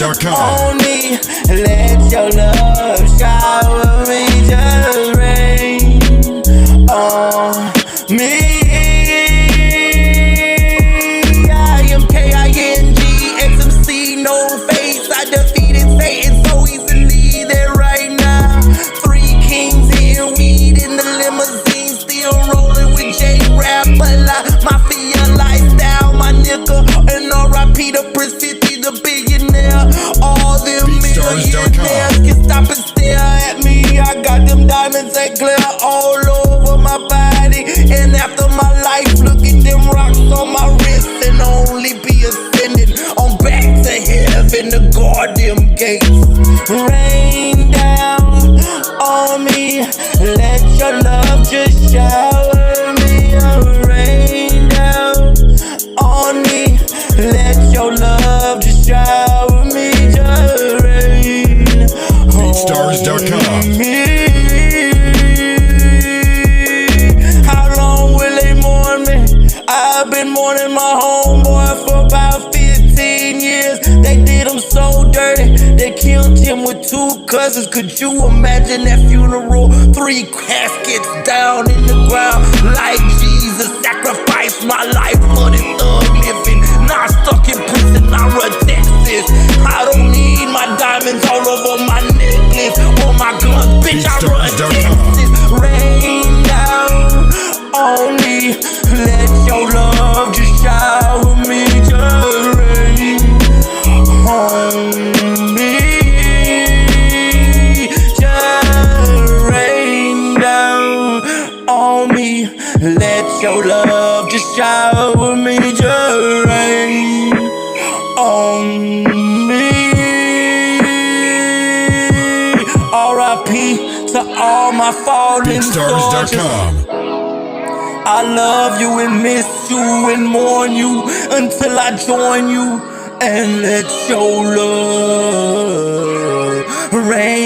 BeatStars.com. me, let your love shower me, just rain on me. I am KING, no face. I defeated Satan so easily that right now 3 kings hitting weed in the limousine, still rolling with J-Rap, but mafia lifestyle, my nigga, and R.I.P. the Prince 50, the billionaire. All them millionaires can stop and stare at me. I got them diamonds that glare all over my body, and after my life, look at them rocks on my wrist, and only be ascending on back to heaven to guard them gates. Rain down on me, let your love just shower me. Rain down on me, let your love just shower me. Just rain BeatStars.com. me. How long will they mourn me? I've been mourning my homeboy for about 15 years. They did him so dirty, they killed him with 2 cousins. Could you imagine that funeral? 3 caskets down in the ground, like Jesus sacrificed my life for this thug living. Now stuck in prison, I run Texas. I don't need my diamonds all over my necklace or my guns, bitch, I run Texas. Rain down on me, let your love just shower me. Just rain on me, just rain down on me, let your love just shower me. Just rain on me. R.I.P. to all my fallen soldiers. BeatStars.com. I love you and miss you and mourn you until I join you, and let your love rain